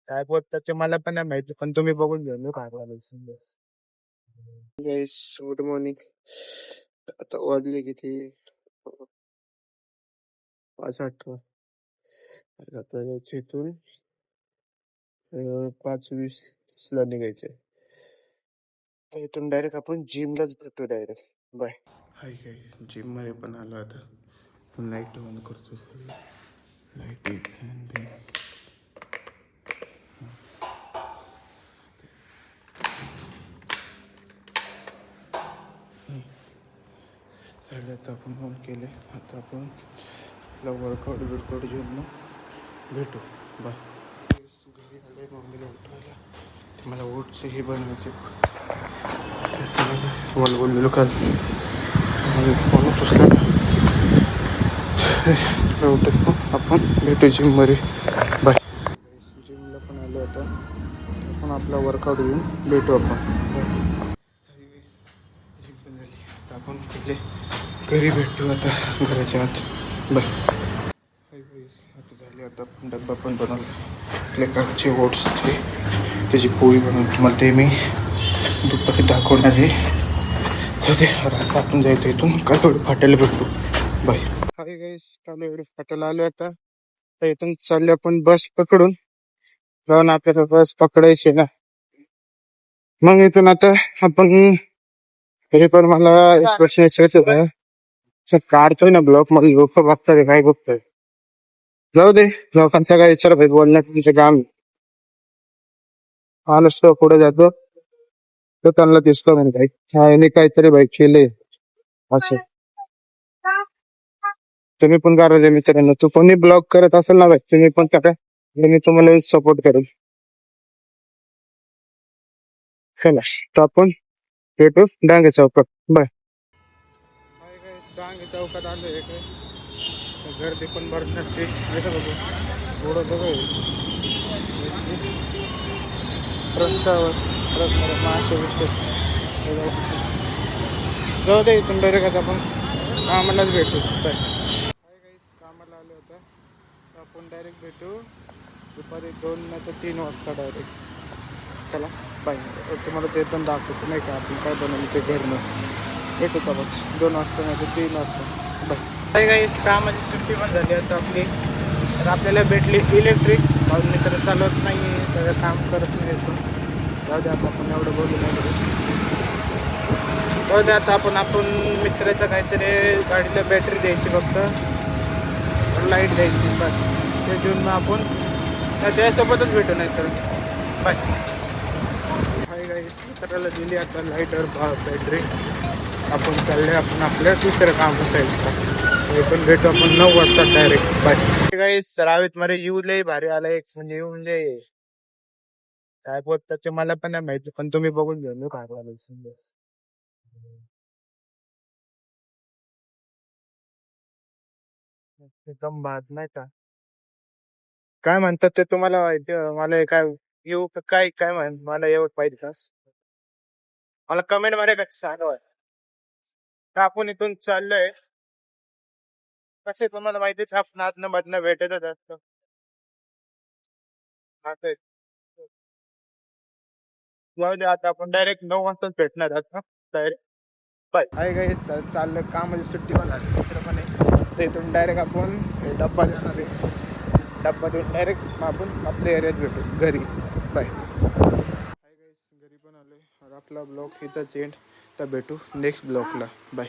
काय बोलतात ते मला पण नाही माहिती, पण तुम्ही बघून घ्या मी काय बस. गाईस गुड मॉर्निंग. आता वाजले किती? 5:08. आता यायचं इथून 5:20 ला निघायचंय. इथून डायरेक्ट आपण जिमलाच भेटू direct. Bye. Hi guys, gym मध्ये पण आलो आता. लाईट बंद करतो सगळी. लाईट झाले. आता आपण बंद केले. आता आपण आपला वर्कआउट घेऊन मग भेटू. बाय. घरी आले मम्मीला उठवायला. ते मला ओटचं हे बनवायचे. ते सगळं तुम्हाला बोललेलो काल. फोन पुसला ना. उठत मग आपण भेटू जिममध्ये. बाय. जिमला पण आलो आता. आपण आपला वर्कआउट घेऊन भेटू आपण. जिम पण झाली. आता आपण पहिले घरी भेटू आता घराच्या आत. बाय. आता झाली. आता आपण डब्बा पण बनवला. आपल्या कालचे ओट्सचे त्याची पोळी बनवून तुम्हाला ते मी दुपारी दाखवणार आहे. आता आपण जायचं इथून कालवडी फाट्याला भेटू. बाय. हाय गाईस, कालवडी फाट्याला आलो आता. तर इथून चालले आपण बस पकडून. जाऊन आपल्याला बस पकडायची ना. मग इथून आता आपण तरी पण मला एक प्रश्न विचारायचा होता. काढतोय ना ब्लॉक, मला लोक बघतात काय बघतोय. जाऊ दे, लोकांचा काय विचार भाई, बोलण्यात तुमचं काम. माणूस तो पुढे जातो तर त्यांना दिसतो म्हणे भाई ह्याने काहीतरी भाई केले असं. तुम्ही पण करा रे मित्रांनो. तू कोणी ब्लॉग करत असेल ना भाई, तुम्ही पण करा. मी तुम्हाला सपोर्ट करेल. चला तर आपण भेटू डांगे चौकात. बाय. डांगे चौकात आलो. गर्दी पण भरण्याची थोडं बघ रस्त्यावर मासे जाऊ दे. इथून डायरेक्ट आपण कामालाच भेटू. बाय. कामाला आलो होता. आपण डायरेक्ट भेटू दुपारी 2 नाही तर 3 वाजता डायरेक्ट. चला बाय. तुम्हाला ते पण दाखवतो नाही का आपण काय बनवलं ते घरनं. भेटू का बस 2 वाजता नाही तर 3 वाजता. बाय. काही कामाची सुट्टी पण झाली आता आपली. तर आपल्याला भेटली इलेक्ट्रिक. मित्र चालवत नाही तर काम करत नाही येतो. जाऊ दे आता आपण एवढं बोलू नाही करू. जाऊ दे आता आपण मित्राचं काहीतरी गाडीला बॅटरी द्यायची फक्त, लाईट द्यायची बस. ते घेऊन मग आपण त्यासोबतच भेटू नाही तर. बाय. हाय गाईस, मित्राला दिली आता लाईटर बॅटरी. आपण चालले आपण आपल्या दुसरं काम असायचं. पण भेटू आपण 9 वाजता डायरेक्ट. बाय गाईस. रावेत मध्ये येऊ लय भारी आला एक म्हणजे काय बोलतात ते मला पण नाही माहिती, पण तुम्ही बघून घ्या मी काय बस. एकदम बाद नाही का. काय म्हणतात ते तुम्हाला माहिती. मला काय येऊ काय काय मला येऊ पाहिजे का. मला कमेंट मध्ये काय सांगा. आपण इथून चाललोय कसे तुम्हाला माहितीच. आपण आतनं मधनं भेटतच असतो. जाऊ दे आता आपण डायरेक्ट 9 वाजताच भेटणार आता डायरेक्ट. बाय. हाय गाईस, चाललं कामाची सुट्टी पण झाली मित्र पण आहे. तर इथून डायरेक्ट आपण डब्बा देणार आहे. डब्बा देऊन डायरेक्ट आपण आपल्या एरियात भेटू घरी. बाय. हाय गाईस, घरी पण आलोय. आपला ब्लॉग इथंच एंड. तर भेटू नेक्स्ट ब्लॉगला. बाय.